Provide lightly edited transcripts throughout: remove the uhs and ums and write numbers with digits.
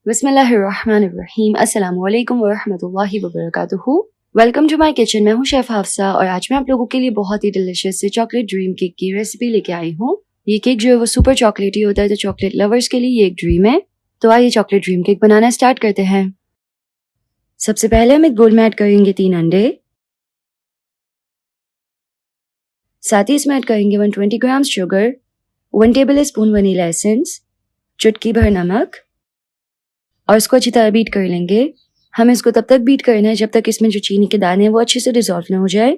बिस्मिल्लाहिर्रहमानिर्रहीम अस्सलाम वालेकुम वरहमतुल्लाहि वबरकातुहू। Welcome to my kitchen. मैं हूं शेफ हाफसा और आज मैं आप लोगों के लिए बहुत ही डिलिशियस से चॉकलेट ड्रीम केक की रेसिपी लेके आई हूं। ये केक जो है वो सुपर चॉकलेटी होता है, तो चॉकलेट लवर्स के लिए ये एक ड्रीम है। तो आइए चॉकलेट ड्रीम केक बनाना स्टार्ट करते हैं। सबसे पहले हम एक बोल में ऐड करेंगे 3 अंडे, साथ ही इसमें ऐड करेंगे 120 gram sugar, 1 table spoon vanilla essence, चुटकी भर नमक और इसको अच्छी तरह बीट कर लेंगे। हमें इसको तब तक बीट करना है जब तक इसमें जो चीनी के दाने हैं वो अच्छे से डिजोल्व ना हो जाए।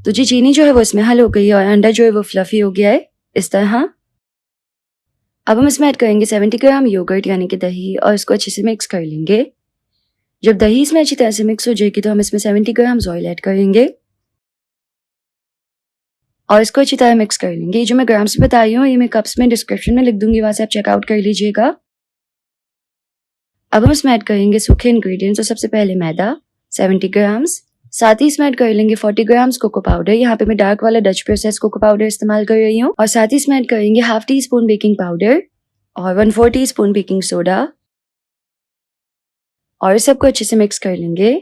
तो जी चीनी जो है वो इसमें हल हो गई है और अंडा जो है वो फ्लफी हो गया है इस तरह। अब हम इसमें ऐड करेंगे 70 ग्राम योगर्ट यानी कि दही और इसको अच्छे से मिक्स कर लेंगे। जब दही इसमें अच्छी तरह से मिक्स हो जाएगी तो हम इसमें 70 ग्राम ऑयल ऐड करेंगे और इसको अच्छी तरह मिक्स कर लेंगे। ये जो मैं ग्राम्स बता रही हूँ ये मैं कप्स में डिस्क्रिप्शन में लिख दूंगी, वहां से आप चेकआउट कर लीजिएगा। अब हम इसमें ऐड करेंगे सूखे इंग्रेडिएंट्स। तो सबसे पहले मैदा 70 ग्राम्स, साथ ही इसमें ऐड कर लेंगे 40 ग्राम्स कोको पाउडर। यहाँ पे मैं डार्क वाला डच प्रोसेस कोको पाउडर इस्तेमाल कर रही हूँ। और साथ ही इसमें ऐड करेंगे half tea spoon baking powder और 1/4 टी स्पून बेकिंग सोडा और इस सबको अच्छे से मिक्स कर लेंगे।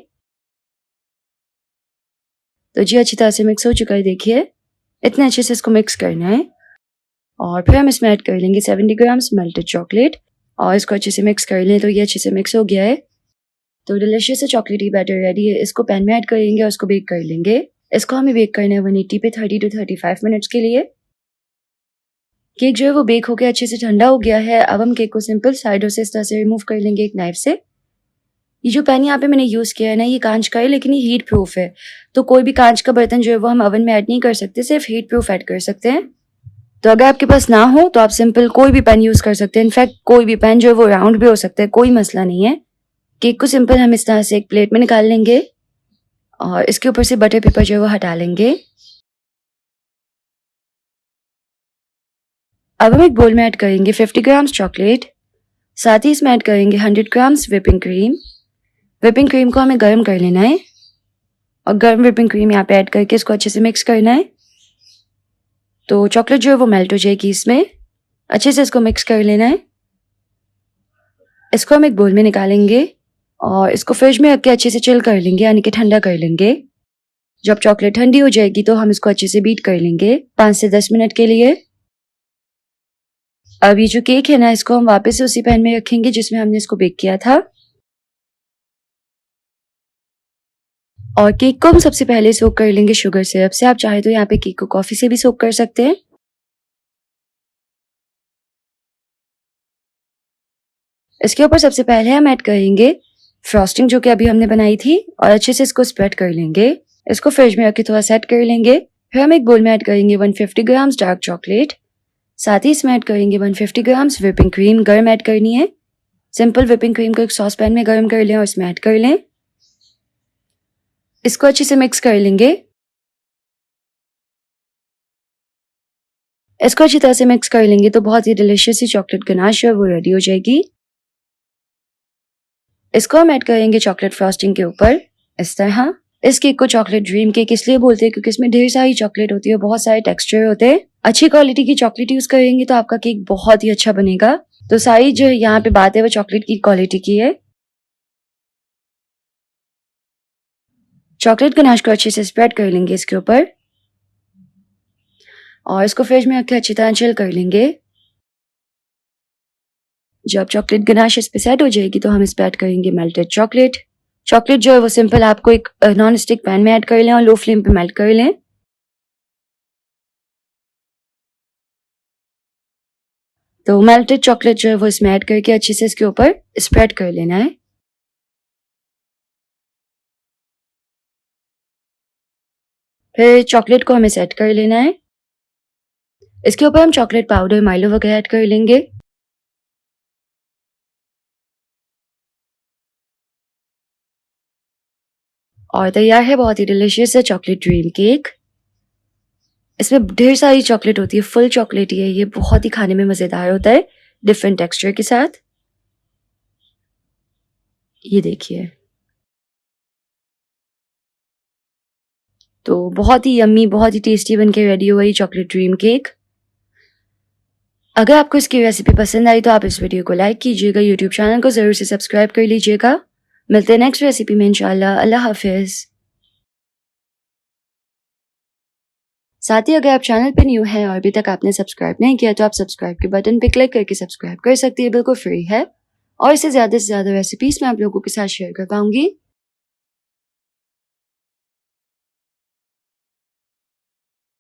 तो जी अच्छी तरह से मिक्स हो चुका है, देखिए इतने अच्छे से इसको मिक्स करना है। और फिर हम इसमें ऐड कर लेंगे 70 ग्राम्स मेल्टेड चॉकलेट और इसको अच्छे से मिक्स कर लें। तो ये अच्छे से मिक्स हो गया है। तो डिलिशियस चॉकलेटी बैटर रेडी है। इसको पैन में ऐड करेंगे और इसको बेक कर लेंगे। इसको हमें बेक करना है 180 पे 30 to 35 मिनट्स के लिए। केक जो है वो बेक होकर अच्छे से ठंडा हो गया है। अब हम केक को सिंपल साइडों से इस तरह से रिमूव कर लेंगे एक नाइफ से। ये जो पैन यहाँ पे मैंने यूज किया है ना, ये कांच का है लेकिन ये हीट प्रूफ है। तो कोई भी कांच का बर्तन जो है वो हम ओवन में ऐड नहीं कर सकते, सिर्फ हीट प्रूफ ऐड कर सकते हैं। तो अगर आपके पास ना हो तो आप सिंपल कोई भी पैन यूज कर सकते हैं। इनफैक्ट कोई भी पैन जो है वो राउंड भी हो सकता है, कोई मसला नहीं है। केक को सिंपल हम इस तरह से एक प्लेट में निकाल लेंगे और इसके ऊपर से बटर पेपर जो है वो हटा लेंगे। अब हम एक बोल में ऐड करेंगे 50 ग्राम्स चॉकलेट, साथ ही इसमें ऐड करेंगे 100 grams whipping cream. Whipping cream को हमें गर्म कर लेना है और गर्म व्हिपिंग क्रीम यहाँ पे ऐड करके इसको अच्छे से मिक्स करना है। तो चॉकलेट जो है वो मेल्ट हो जाएगी इसमें। अच्छे से इसको मिक्स कर लेना है। इसको हम एक बोल में निकालेंगे और इसको फ्रिज में रख के अच्छे से चिल कर लेंगे यानी कि ठंडा कर लेंगे। जब चॉकलेट ठंडी हो जाएगी तो हम इसको अच्छे से बीट कर लेंगे 5 से 10 मिनट के लिए। अब ये जो केक है ना, इसको हम वापस से उसी पैन में रखेंगे जिसमें हमने इसको बेक किया था। और केक को हम सबसे पहले सोक कर लेंगे शुगर सिरप से। आप चाहे तो यहाँ पे केक को कॉफी से भी सोक कर सकते हैं। इसके ऊपर सबसे पहले हम ऐड करेंगे फ्रॉस्टिंग जो कि अभी हमने बनाई थी और अच्छे से इसको स्प्रेड कर लेंगे। इसको फ्रिज में रख के थोड़ा सेट कर लेंगे। फिर हम एक बोल में ऐड करेंगे 150 ग्राम्स डार्क चॉकलेट, साथ ही इसमें ऐड करेंगे 150 ग्राम्स व्हिपिंग क्रीम। गर्म ऐड करनी है। सिंपल व्हिपिंग क्रीम को एक सॉस पैन में गर्म कर लें और इसमें ऐड कर लें। इसको अच्छे से मिक्स कर लेंगे। इसको अच्छी तरह से मिक्स कर लेंगे तो बहुत ही डिलिशियस सी चॉकलेट गनाश है वो रेडी हो जाएगी। इसको हम ऐड करेंगे चॉकलेट फ्रॉस्टिंग के ऊपर इस तरह। इस केक को चॉकलेट ड्रीम केक इसलिए बोलते हैं क्योंकि इसमें ढेर सारी चॉकलेट होती है, बहुत सारे टेक्सचर होते हैं। अच्छी क्वालिटी की चॉकलेट यूज करेंगे तो आपका केक बहुत ही अच्छा बनेगा। तो सारी जो यहाँ पे बात है वो चॉकलेट की क्वालिटी की है। चॉकलेट गनाश को अच्छे से स्प्रेड कर लेंगे इसके ऊपर और इसको फ्रिज में रख के अच्छी तरह चिल कर लेंगे। जब चॉकलेट गनाश इस पे सेट हो जाएगी तो हम इस पे ऐड करेंगे मेल्टेड चॉकलेट। चॉकलेट जो है वो सिंपल आपको एक नॉन स्टिक पैन में ऐड कर लें और लो फ्लेम पे मेल्ट कर लें। तो मेल्टेड चॉकलेट जो है वो इसमें ऐड करके अच्छे से इसके ऊपर स्प्रेड कर लेना है। फिर चॉकलेट को हमें सेट कर लेना है। इसके ऊपर हम चॉकलेट पाउडर, माइलो वगैरह ऐड कर लेंगे। और तैयार है बहुत ही डिलिशियस है चॉकलेट ड्रीम केक। इसमें ढेर सारी चॉकलेट होती है, फुल चॉकलेट ही है ये, बहुत ही खाने में मजेदार होता है डिफरेंट टेक्सचर के साथ। ये देखिए, तो बहुत ही यम्मी, बहुत ही टेस्टी बनके रेडी हुआ ये चॉकलेट ड्रीम केक। अगर आपको इसकी रेसिपी पसंद आई तो आप इस वीडियो को लाइक कीजिएगा, यूट्यूब चैनल को ज़रूर से सब्सक्राइब कर लीजिएगा। मिलते हैं नेक्स्ट रेसिपी में इंशाल्लाह। अल्लाह हाफिज़। साथ ही अगर आप चैनल पे न्यू हैं और अभी तक आपने सब्सक्राइब नहीं किया तो आप सब्सक्राइब के बटन पे क्लिक करके सब्सक्राइब कर सकती है, बिल्कुल फ्री है। और इससे ज़्यादा से ज़्यादा रेसिपीज़ मैं आप लोगों के साथ शेयर कर पाऊंगी।